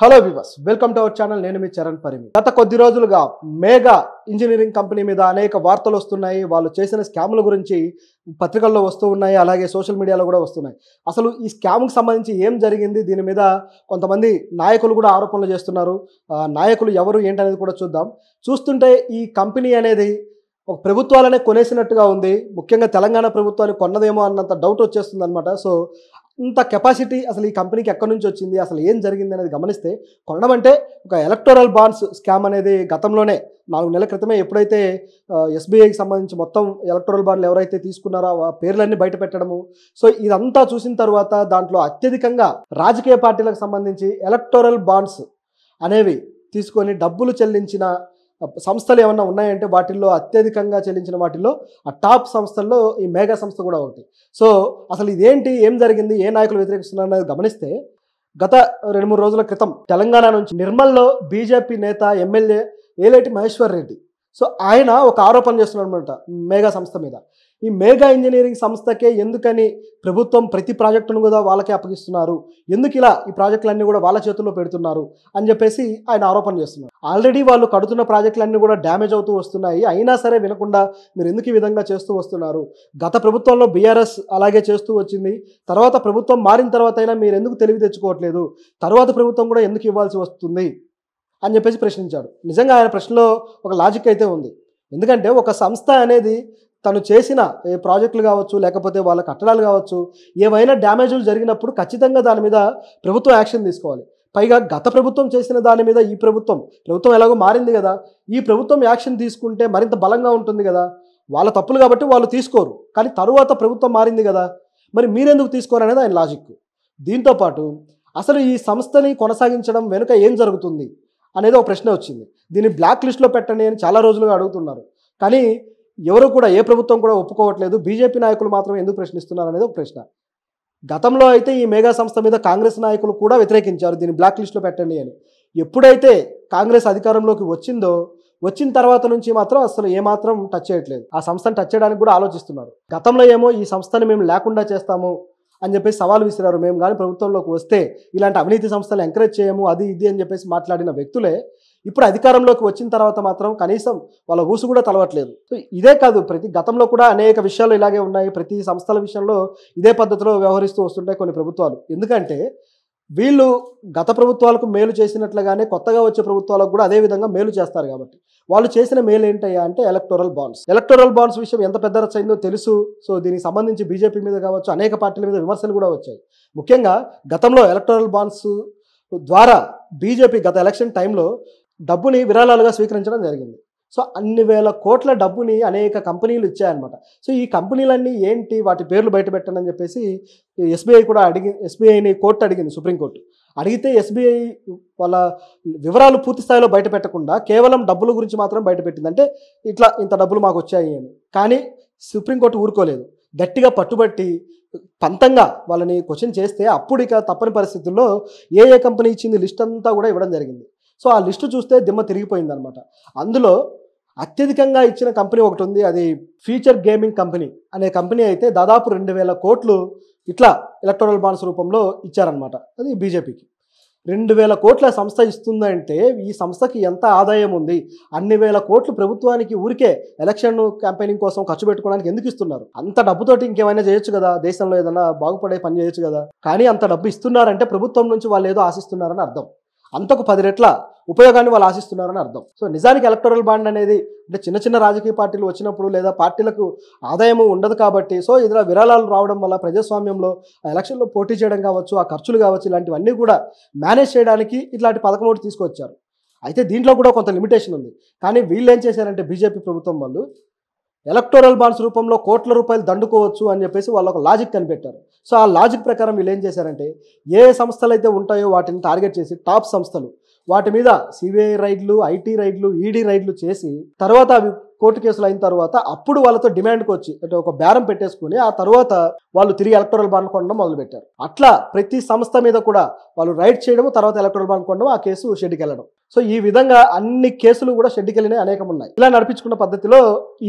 Hello viewers, welcome to our channel. నేను మీ చరణ్ పరిమి. గత కొద్ది రోజులుగా మేఘా ఇంజనీరింగ్ కంపెనీ మీద అనేక వార్తలు వస్తున్నాయి. వాళ్ళు చేసిన స్కామ్ల గురించి పత్రికల్లో వస్తూ ఉన్నాయి, అలాగే సోషల్ మీడియాలో కూడా వస్తున్నాయి. అసలు ఈ స్కామ్కి సంబంధించి ఏం జరిగింది, దీని మీద కొంతమంది నాయకులు కూడా ఆరోపణలు చేస్తున్నారు. నాయకులు ఎవరు ఏంటనేది కూడా చూద్దాం. చూస్తుంటే ఈ కంపెనీ అనేది ఒక ప్రభుత్వాలనే కొనేసినట్టుగా ఉంది. ముఖ్యంగా తెలంగాణ ప్రభుత్వాన్ని కొన్నదేమో అన్నంత డౌట్ వచ్చేస్తుంది అనమాట. సో ఇంత కెపాసిటీ అసలు ఈ కంపెనీకి ఎక్కడి నుంచి వచ్చింది, అసలు ఏం జరిగింది అనేది గమనిస్తే, కొనడం అంటే ఒక ఎలక్టోరల్ బాండ్స్ స్కామ్ అనేది గతంలోనే 4 నెలల క్రితమే ఎప్పుడైతే ఎస్బీఐకి సంబంధించి మొత్తం ఎలక్టోరల్ బాండ్లు ఎవరైతే తీసుకున్నారో ఆ పేర్లన్నీ బయట పెట్టడము. సో ఇదంతా చూసిన తర్వాత దాంట్లో అత్యధికంగా రాజకీయ పార్టీలకు సంబంధించి ఎలక్టోరల్ బాండ్స్ అనేవి తీసుకొని డబ్బులు చెల్లించిన సంస్థలు ఏమన్నా ఉన్నాయంటే వాటిల్లో అత్యధికంగా చెల్లించిన వాటిల్లో ఆ టాప్ సంస్థల్లో ఈ మేఘా సంస్థ కూడా ఒకటి. సో అసలు ఇదేంటి, ఏం జరిగింది, ఏ నాయకులు వ్యతిరేకిస్తున్నారు అనేది గమనిస్తే, గత 2-3 రోజుల క్రితం తెలంగాణ నుంచి నిర్మల్లో బీజేపీ నేత ఎమ్మెల్యే ఏలేటి మహేశ్వర్ రెడ్డి, సో ఆయన ఒక ఆరోపణ చేస్తున్నాడు అనమాట మేఘా సంస్థ మీద. ఈ మేఘా ఇంజనీరింగ్ సంస్థకే ఎందుకని ప్రభుత్వం ప్రతి ప్రాజెక్టును కూడా వాళ్ళకే అప్పగిస్తున్నారు, ఎందుకు ఇలా ఈ ప్రాజెక్టులన్నీ కూడా వాళ్ళ చేతుల్లో పెడుతున్నారు అని చెప్పేసి ఆయన ఆరోపణ చేస్తున్నారు. ఆల్రెడీ వాళ్ళు కడుతున్న ప్రాజెక్టులన్నీ కూడా డ్యామేజ్ అవుతూ వస్తున్నాయి, అయినా సరే వినకుండా మీరు ఎందుకు ఈ విధంగా చేస్తూ వస్తున్నారు. గత ప్రభుత్వంలో బీఆర్ఎస్ అలాగే చేస్తూ వచ్చింది, తర్వాత ప్రభుత్వం మారిన తర్వాత అయినా మీరు ఎందుకు తెలివి తెచ్చుకోవట్లేదు, తర్వాత ప్రభుత్వం కూడా ఎందుకు ఇవ్వాల్సి వస్తుంది అని చెప్పేసి ప్రశ్నించాడు. నిజంగా ఆయన ప్రశ్నలో ఒక లాజిక్ అయితే ఉంది. ఎందుకంటే ఒక సంస్థ అనేది తను చేసిన ప్రాజెక్టులు కావచ్చు, లేకపోతే వాళ్ళ కట్టడాలు కావచ్చు, ఏవైనా డ్యామేజులు జరిగినప్పుడు ఖచ్చితంగా దాని మీద ప్రభుత్వం యాక్షన్ తీసుకోవాలి. పైగా గత ప్రభుత్వం చేసిన దాని మీద ఈ ప్రభుత్వం ఎలాగో మారింది కదా, ఈ ప్రభుత్వం యాక్షన్ తీసుకుంటే మరింత బలంగా ఉంటుంది కదా. వాళ్ళ తప్పులు కాబట్టి వాళ్ళు తీసుకోరు, కానీ తరువాత ప్రభుత్వం మారింది కదా, మరి మీరెందుకు తీసుకోరు అనేది ఆయన లాజిక్. దీంతోపాటు అసలు ఈ సంస్థని కొనసాగించడం వెనుక ఏం జరుగుతుంది అనేది ఒక ప్రశ్న వచ్చింది. దీన్ని బ్లాక్ లిస్ట్లో పెట్టండి అని చాలా రోజులుగా అడుగుతున్నారు, కానీ ఎవరు కూడా, ఏ ప్రభుత్వం కూడా ఒప్పుకోవట్లేదు. బీజేపీ నాయకులు మాత్రం ఎందుకు ప్రశ్నిస్తున్నారు అనేది ఒక ప్రశ్న. గతంలో అయితే ఈ మేఘా సంస్థ మీద కాంగ్రెస్ నాయకులు కూడా వ్యతిరేకించారు, దీన్ని బ్లాక్ లిస్ట్లో పెట్టండి అని. ఎప్పుడైతే కాంగ్రెస్ అధికారంలోకి వచ్చిన తర్వాత నుంచి మాత్రం అసలు ఏమాత్రం టచ్ చేయట్లేదు, ఆ సంస్థను టచ్ చేయడానికి కూడా ఆలోచిస్తున్నారు. గతంలో ఏమో ఈ సంస్థని మేము లేకుండా చేస్తాము అని చెప్పేసి సవాల్ విసిరారు, మేము కానీ ప్రభుత్వంలోకి వస్తే ఇలాంటి అవినీతి సంస్థలు ఎంకరేజ్ చేయము, అది ఇది అని చెప్పేసి మాట్లాడిన వ్యక్తులే ఇప్పుడు అధికారంలోకి వచ్చిన తర్వాత మాత్రం కనీసం వాళ్ళ ఊసు కూడా తలవట్లేదు. సో ఇదే కాదు, గతంలో కూడా అనేక విషయాలు ఇలాగే ఉన్నాయి. ప్రతి సంస్థల విషయంలో ఇదే పద్ధతిలో వ్యవహరిస్తూ వస్తుంటాయి కొన్ని ప్రభుత్వాలు. ఎందుకంటే వీళ్ళు గత ప్రభుత్వాలకు మేలు చేసినట్లుగానే కొత్తగా వచ్చే ప్రభుత్వాలకు కూడా అదే విధంగా మేలు చేస్తారు. కాబట్టి వాళ్ళు చేసిన మేలు ఏంటయ్యా అంటే ఎలక్టోరల్ బాండ్స్ విషయం ఎంత పెద్ద రచ్చ అయిందో తెలుసు. సో దీనికి సంబంధించి బీజేపీ మీద కావచ్చు, అనేక పార్టీల మీద విమర్శలు కూడా వచ్చాయి. ముఖ్యంగా గతంలో ఎలక్టోరల్ బాండ్స్ ద్వారా బీజేపీ గత ఎలక్షన్ టైంలో డబ్బుని విరాళాలుగా స్వీకరించడం జరిగింది. సో అన్ని వేల కోట్ల డబ్బుని అనేక కంపెనీలు ఇచ్చాయన్నమాట. సో ఈ కంపెనీలన్నీ ఏంటి, వాటి పేర్లు బయట పెట్టండి అని చెప్పేసి ఎస్బీఐని కోర్టు అడిగింది, సుప్రీంకోర్టు అడిగితే ఎస్బీఐ వాళ్ళ వివరాలు పూర్తి స్థాయిలో బయట పెట్టకుండా కేవలం డబ్బుల గురించి మాత్రం బయట పెట్టింది. అంటే ఇట్లా ఇంత డబ్బులు మాకు వచ్చాయి అని. కానీ సుప్రీంకోర్టు ఊరుకోలేదు, గట్టిగా పట్టుబట్టి పంతంగా వాళ్ళని క్వశ్చన్ చేస్తే అప్పుడు ఇక తప్పని పరిస్థితుల్లో ఏ కంపెనీ ఇచ్చింది లిస్ట్ అంతా కూడా ఇవ్వడం జరిగింది. సో ఆ లిస్టు చూస్తే దిమ్మ తిరిగిపోయింది అనమాట. అందులో అత్యధికంగా ఇచ్చిన కంపెనీ ఒకటి ఉంది, అది ఫ్యూచర్ గేమింగ్ కంపెనీ అనే కంపెనీ అయితే దాదాపు 2,000 కోట్లు ఇట్లా ఎలక్టోరల్ బాండ్స్ రూపంలో ఇచ్చారనమాట. అది బీజేపీకి 2,000 కోట్ల సంస్థ ఇస్తుందంటే ఈ సంస్థకి ఎంత ఆదాయం ఉంది, అన్ని వేల కోట్లు ప్రభుత్వానికి ఊరికే ఎలక్షన్ క్యాంపెయినింగ్ కోసం ఖర్చు పెట్టుకోవడానికి ఎందుకు ఇస్తున్నారు? అంత డబ్బుతోటి ఇంకేమైనా చేయొచ్చు కదా, దేశంలో ఏదైనా బాగుపడే పని చేయొచ్చు కదా. కానీ అంత డబ్బు ఇస్తున్నారంటే ప్రభుత్వం నుంచి వాళ్ళు ఏదో ఆశిస్తున్నారని అర్థం, అంతకు 10 రెట్ల ఉపయోగాన్ని వాళ్ళు ఆశిస్తున్నారని అర్థం. సో నిజానికి ఎలక్టోరల్ బాండ్ అనేది అంటే చిన్న రాజకీయ పార్టీలు వచ్చినప్పుడు లేదా పార్టీలకు ఆదాయము ఉండదు కాబట్టి, సో ఇలా విరాళాలు రావడం వల్ల ప్రజాస్వామ్యంలో ఆ ఎలక్షన్లో పోటీ చేయడం కావచ్చు, ఆ ఖర్చులు కావచ్చు, ఇలాంటివన్నీ కూడా మేనేజ్ చేయడానికి ఇట్లాంటి పథకం ఒకటి తీసుకొచ్చారు. అయితే దీంట్లో కూడా కొంత లిమిటేషన్ ఉంది. కానీ వీళ్ళు ఏం చేశారంటే బీజేపీ ప్రభుత్వం వాళ్ళు ఎలక్టోరల్ బాండ్స్ రూపంలో కోట్ల రూపాయలు దండుకోవచ్చు అని చెప్పేసి వాళ్ళు ఒక లాజిక్ కనిపెట్టారు. సో ఆ లాజిక్ ప్రకారం వీళ్ళు ఏం చేశారంటే ఏ సంస్థలు అయితే ఉంటాయో వాటిని టార్గెట్ చేసి టాప్ సంస్థలు వాటి మీద సిబిఐ రైడ్లు, ఐటీ రైడ్లు, ఈడీ రైడ్లు చేసి తర్వాత అవి కోర్టు కేసులు అయిన తర్వాత అప్పుడు వాళ్ళతో డిమాండ్కి వచ్చి అంటే ఒక బేరం పెట్టేసుకుని ఆ తర్వాత వాళ్ళు తిరిగి ఎలక్టోరల్ బాండ్ కొనడం మొదలుపెట్టారు. అట్లా ప్రతి సంస్థ మీద కూడా వాళ్ళు రైడ్ చేయడం, తర్వాత ఎలక్టోరల్ బాండ్ కొనడం, ఆ కేసు షెడ్కి వెళ్ళడం. సో ఈ విధంగా అన్ని కేసులు కూడా షెడ్కి వెళ్ళినాయి, అనేకం ఉన్నాయి. ఇలా నడిపించుకున్న పద్ధతిలో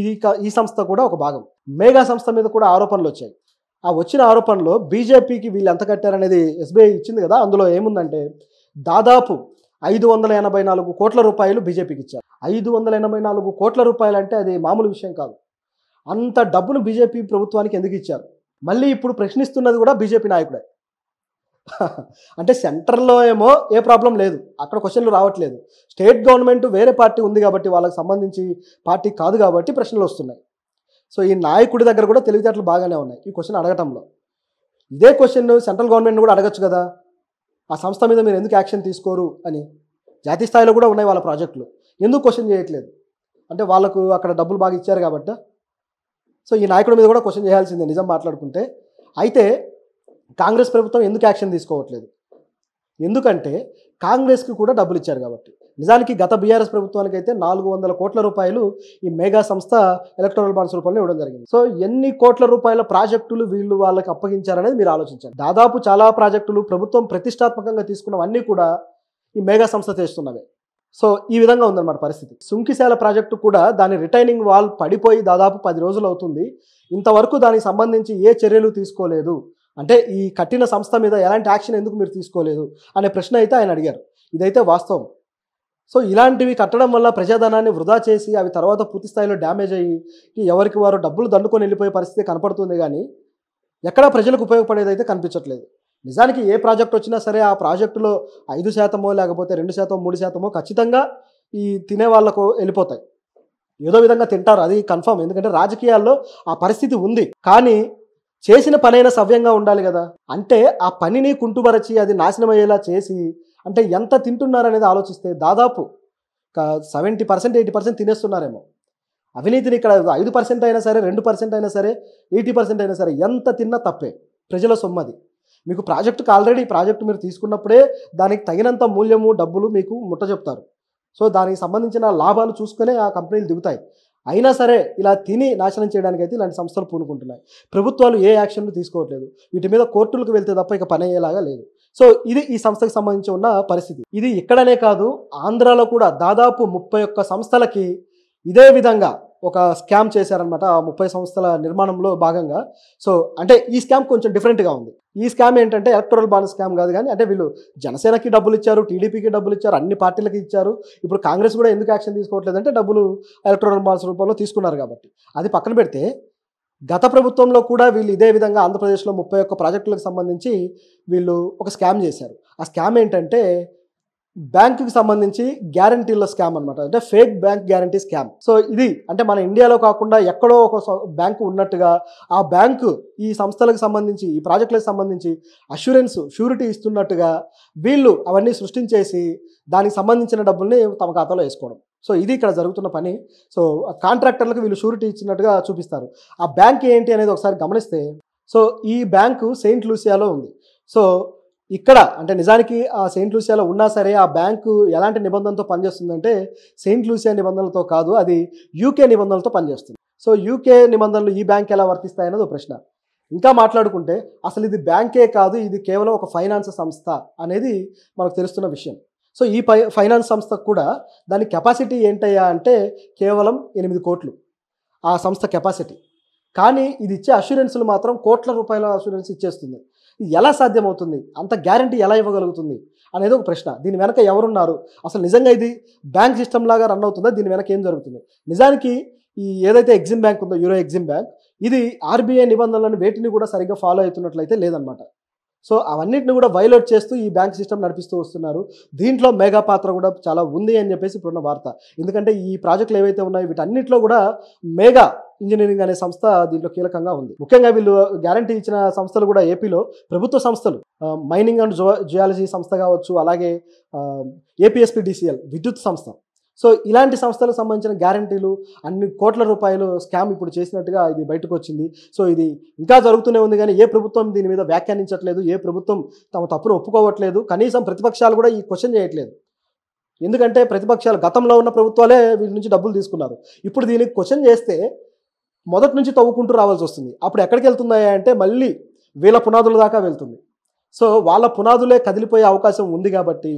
ఈ సంస్థ కూడా ఒక భాగం. మేఘా సంస్థ మీద కూడా ఆరోపణలు వచ్చాయి. ఆ వచ్చిన ఆరోపణలో బీజేపీకి వీళ్ళు ఎంత కట్టారనేది ఎస్బీఐ ఇచ్చింది కదా, అందులో ఏముందంటే దాదాపు 584 కోట్ల రూపాయలు బీజేపీకి ఇచ్చారు. 584 కోట్ల రూపాయలు అంటే అది మామూలు విషయం కాదు. అంత డబ్బును బీజేపీ ప్రభుత్వానికి ఎందుకు ఇచ్చారు? మళ్ళీ ఇప్పుడు ప్రశ్నిస్తున్నది కూడా బీజేపీ నాయకుడే. అంటే సెంట్రల్లో ఏమో ఏ ప్రాబ్లం లేదు, అక్కడ క్వశ్చన్లు రావట్లేదు. స్టేట్ గవర్నమెంట్ వేరే పార్టీ ఉంది కాబట్టి వాళ్ళకి సంబంధించి పార్టీ కాదు కాబట్టి ప్రశ్నలు వస్తున్నాయి. సో ఈ నాయకుడి దగ్గర కూడా తెలివితేటలు బాగానే ఉన్నాయి ఈ క్వశ్చన్ అడగటంలో. ఇదే క్వశ్చన్ సెంట్రల్ గవర్నమెంట్ కూడా అడగచ్చు కదా, ఆ సంస్థ మీద మీరు ఎందుకు యాక్షన్ తీసుకోరు అని. జాతీయ స్థాయిలో కూడా ఉన్నాయి వాళ్ళ ప్రాజెక్టులు, ఎందుకు క్వశ్చన్ చేయట్లేదు? అంటే వాళ్ళకు అక్కడ డబ్బులు బాగా ఇచ్చారు కాబట్టి. సో ఈ నాయకుడి మీద కూడా క్వశ్చన్ చేయాల్సిందే నిజం మాట్లాడుకుంటే. అయితే కాంగ్రెస్ ప్రభుత్వం ఎందుకు యాక్షన్ తీసుకోవట్లేదు? ఎందుకంటే కాంగ్రెస్కి కూడా డబ్బులు ఇచ్చారు కాబట్టి. నిజానికి గత బీఆర్ఎస్ ప్రభుత్వానికి అయితే 400 కోట్ల రూపాయలు ఈ మెగా సంస్థ ఎలక్టోరల్ బాండ్స్ రూపంలో ఇవ్వడం జరిగింది. సో ఎన్ని కోట్ల రూపాయల ప్రాజెక్టులు వీళ్ళు వాళ్ళకి అప్పగించారనేది మీరు ఆలోచించండి. దాదాపు చాలా ప్రాజెక్టులు ప్రభుత్వం ప్రతిష్టాత్మకంగా తీసుకున్నవన్నీ కూడా ఈ మెగా సంస్థ చేస్తున్నవే. సో ఈ విధంగా ఉందన్నమాట పరిస్థితి. సుంకిశాల ప్రాజెక్టు కూడా దాని రిటైనింగ్ వాల్ పడిపోయి దాదాపు 10 రోజులు అవుతుంది. ఇంతవరకు దానికి సంబంధించి ఏ చర్యలు తీసుకోలేదు. అంటే ఈ కట్టిన సంస్థ మీద ఎలాంటి యాక్షన్ ఎందుకు మీరు తీసుకోలేదు అనే ప్రశ్న అయితే ఆయన అడిగారు. ఇదైతే వాస్తవం. సో ఇలాంటివి కట్టడం వల్ల ప్రజాధనాన్ని వృధా చేసి అవి తర్వాత పూర్తి స్థాయిలో డ్యామేజ్ అయ్యి ఎవరికి వారు డబ్బులు దండుకొని వెళ్ళిపోయే పరిస్థితి కనపడుతుంది. కానీ ఎక్కడా ప్రజలకు ఉపయోగపడేది అయితే కనిపించట్లేదు. నిజానికి ఏ ప్రాజెక్ట్ వచ్చినా సరే ఆ ప్రాజెక్టులో 5% లేకపోతే 2%, 3% ఖచ్చితంగా ఈ తినే వాళ్ళకు వెళ్ళిపోతాయి. ఏదో విధంగా తింటారు, అది కన్ఫర్మ్. ఎందుకంటే రాజకీయాల్లో ఆ పరిస్థితి ఉంది. కానీ చేసిన పనైనా సవ్యంగా ఉండాలి కదా. అంటే ఆ పనిని కుంటుబరచి అది నాశనం అయ్యేలా చేసి అంటే ఎంత తింటున్నారనేది ఆలోచిస్తే దాదాపు 70%, 80% తినేస్తున్నారేమో. అవినీతిని ఇక్కడ 5% అయినా సరే, 2% అయినా సరే, 80% అయినా సరే ఎంత తిన్నా తప్పే. ప్రజల సొమ్మది. మీకు ప్రాజెక్టుకి ఆల్రెడీ ప్రాజెక్టు మీరు తీసుకున్నప్పుడే దానికి తగినంత మూల్యము డబ్బులు మీకు ముట్ట చెప్తారు. సో దానికి సంబంధించిన లాభాలు చూసుకునే ఆ కంపెనీలు దిగుతాయి. అయినా సరే ఇలా తిని నాశనం చేయడానికి అయితే ఇలాంటి సంస్థలు పూనుకుంటున్నాయి. ప్రభుత్వాలు ఏ యాక్షన్లు తీసుకోవట్లేదు. వీటి మీద కోర్టులకు వెళ్తే తప్ప ఇక పని అయ్యేలాగా లేదు. సో ఇది ఈ సంస్థకు సంబంధించి ఉన్న పరిస్థితి. ఇది ఇక్కడనే కాదు, ఆంధ్రాలో కూడా దాదాపు 31 సంస్థలకి ఇదే విధంగా ఒక స్కామ్ చేశారనమాట. ఆ 30 సంస్థల నిర్మాణంలో భాగంగా. సో అంటే ఈ స్కామ్ కొంచెం డిఫరెంట్గా ఉంది. ఈ స్కామ్ ఏంటంటే ఎలక్టోరల్ బాండ్ స్కామ్ కాదు. కానీ అంటే వీళ్ళు జనసేనకి డబ్బులు ఇచ్చారు, టీడీపీకి డబ్బులు ఇచ్చారు, అన్ని పార్టీలకి ఇచ్చారు. ఇప్పుడు కాంగ్రెస్ కూడా ఎందుకు యాక్షన్ తీసుకోవట్లేదు అంటే డబ్బులు ఎలక్టోరల్ బాండ్స్ రూపంలో తీసుకున్నారు కాబట్టి. అది పక్కన పెడితే గత ప్రభుత్వంలో కూడా వీళ్ళు ఇదే విధంగా ఆంధ్రప్రదేశ్లో 31 ప్రాజెక్టులకు సంబంధించి వీళ్ళు ఒక స్కామ్ చేశారు. ఆ స్కామ్ ఏంటంటే బ్యాంకుకి సంబంధించి గ్యారంటీల స్కామ్ అనమాట. అంటే fake bank guarantee scam. So ఇది అంటే మన ఇండియాలో కాకుండా ఎక్కడో ఒక బ్యాంకు ఉన్నట్టుగా ఆ బ్యాంకు ఈ సంస్థలకు సంబంధించి ఈ ప్రాజెక్టులకు సంబంధించి షూరిటీ ఇస్తున్నట్టుగా వీళ్ళు అవన్నీ సృష్టించేసి దానికి సంబంధించిన డబ్బుల్ని తమ ఖాతాలో వేసుకోవడం. సో ఇది ఇక్కడ జరుగుతున్న పని. సో కాంట్రాక్టర్లకు వీళ్ళు షూరిటీ ఇచ్చినట్టుగా చూపిస్తారు. ఆ బ్యాంక్ ఏంటి అనేది ఒకసారి గమనిస్తే, సో ఈ బ్యాంకు సెయింట్ లూసియాలో ఉంది. సో ఇక్కడ అంటే నిజానికి ఆ సెయింట్ లూసియాలో ఉన్నా సరే ఆ బ్యాంకు ఎలాంటి నిబంధనలతో పనిచేస్తుందంటే సెయింట్ లూసియా నిబంధనలతో కాదు, అది యూకే నిబంధనలతో పనిచేస్తుంది. సో యూకే నిబంధనలు ఈ బ్యాంక్ ఎలా వర్తిస్తాయనేది ఒక ప్రశ్న. ఇంకా మాట్లాడుకుంటే అసలు ఇది బ్యాంకే కాదు, ఇది కేవలం ఒక ఫైనాన్స్ సంస్థ అనేది మనకు తెలుస్తున్న విషయం. సో ఈ ఫైనాన్స్ సంస్థకు కూడా దాని కెపాసిటీ ఏంటయ్యా అంటే కేవలం 8 కోట్లు ఆ సంస్థ కెపాసిటీ. కానీ ఇది ఇచ్చే అష్యూరెన్స్లు మాత్రం కోట్ల రూపాయల అష్యూరెన్స్ ఇచ్చేస్తుంది. ఇది ఎలా సాధ్యమవుతుంది? అంత గ్యారంటీ ఎలా ఇవ్వగలుగుతుంది అనేది ఒక ప్రశ్న. దీని వెనక ఎవరున్నారు? అసలు నిజంగా ఇది బ్యాంక్ సిస్టమ్ లాగా రన్ అవుతుందా? దీని వెనక ఏం జరుగుతుంది? నిజానికి ఈ ఏదైతే ఎగ్జిమ్ బ్యాంక్ ఉందో, యూరో ఎగ్జిమ్ బ్యాంక్, ఇది ఆర్బీఐ నిబంధనలను వేటిని కూడా సరిగ్గా ఫాలో అవుతున్నట్లయితే లేదనమాట. సో అవన్నిటిని కూడా వైలేట్ చేస్తూ ఈ బ్యాంక్ సిస్టమ్ నడిపిస్తూ వస్తున్నారు. దీంట్లో మెగా పాత్ర కూడా చాలా ఉంది అని చెప్పేసి ఇప్పుడున్న వార్త. ఎందుకంటే ఈ ప్రాజెక్టులు ఏవైతే ఉన్నాయో వీటన్నిటిలో కూడా మెగా ఇంజనీరింగ్ అనే సంస్థ దీంట్లో కీలకంగా ఉంది. ముఖ్యంగా వీళ్ళు గ్యారంటీ ఇచ్చిన సంస్థలు కూడా ఏపీలో ప్రభుత్వ సంస్థలు, మైనింగ్ అండ్ జియాలజీ సంస్థ కావచ్చు, అలాగే ఏపీఎస్పీడీసీఎల్ విద్యుత్ సంస్థ. సో ఇలాంటి సంస్థలకు సంబంధించిన గ్యారంటీలు అన్ని కోట్ల రూపాయలు స్కామ్ ఇప్పుడు చేసినట్టుగా ఇది బయటకు వచ్చింది. సో ఇది ఇంకా జరుగుతూనే ఉంది. కానీ ఏ ప్రభుత్వం దీని మీద వ్యాఖ్యానించట్లేదు, ఏ ప్రభుత్వం తమ తప్పును ఒప్పుకోవట్లేదు. కనీసం ప్రతిపక్షాలు కూడా ఈ క్వశ్చన్ చేయట్లేదు. ఎందుకంటే ప్రతిపక్షాలు గతంలో ఉన్న ప్రభుత్వాలే వీటి నుంచి డబ్బులు తీసుకున్నారు. ఇప్పుడు దీనికి క్వశ్చన్ చేస్తే మొదటి నుంచి తవ్వుకుంటూ రావాల్సి వస్తుంది. అప్పుడు ఎక్కడికి వెళ్తున్నాయి అంటే మళ్ళీ వీళ్ళ పునాదుల దాకా వెళ్తుంది. సో వాళ్ళ పునాదులే కదిలిపోయే అవకాశం ఉంది కాబట్టి,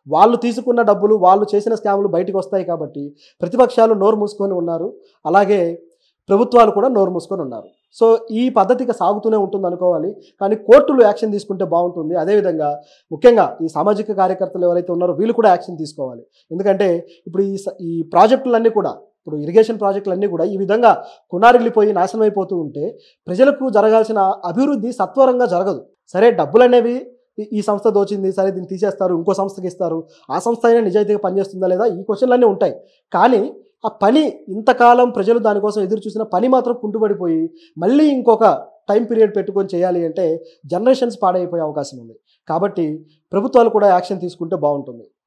వాళ్ళు తీసుకున్న డబ్బులు, వాళ్ళు చేసిన స్కాములు బయటకు వస్తాయి కాబట్టి ప్రతిపక్షాలు నోరు మూసుకొని ఉన్నారు. అలాగే ప్రభుత్వాలు కూడా నోరు మూసుకొని ఉన్నారు. సో ఈ పద్ధతిగా సాగుతూనే ఉంటుంది అనుకోవాలి. కానీ కోర్టులు యాక్షన్ తీసుకుంటే బాగుంటుంది. అదేవిధంగా ముఖ్యంగా ఈ సామాజిక కార్యకర్తలు ఎవరైతే ఉన్నారో వీళ్ళు కూడా యాక్షన్ తీసుకోవాలి. ఎందుకంటే ఇప్పుడు ఈ ప్రాజెక్టులన్నీ కూడా, ఇప్పుడు ఇరిగేషన్ ప్రాజెక్టులన్నీ కూడా ఈ విధంగా కునారిల్లిపోయి నాశనం అయిపోతూ ఉంటే ప్రజలకు జరగాల్సిన అభివృద్ధి సత్వరంగా జరగదు. సరే, డబ్బులనేవి ఈ సంస్థ దోచింది, సరే దీన్ని తీసేస్తారు, ఇంకో సంస్థకి ఇస్తారు, ఆ సంస్థ అయినా నిజాయితీగా పనిచేస్తుందా లేదా, ఈ క్వశ్చన్లన్నీ ఉంటాయి. కానీ ఆ పని ఇంతకాలం ప్రజలు దానికోసం ఎదురు చూసిన పని మాత్రం కుంటుపడిపోయి మళ్ళీ ఇంకొక టైం పీరియడ్ పెట్టుకొని చేయాలి అంటే జనరేషన్స్ పాడైపోయే అవకాశం ఉంది. కాబట్టి ప్రభుత్వాలు కూడా యాక్షన్ తీసుకుంటే బాగుంటుంది.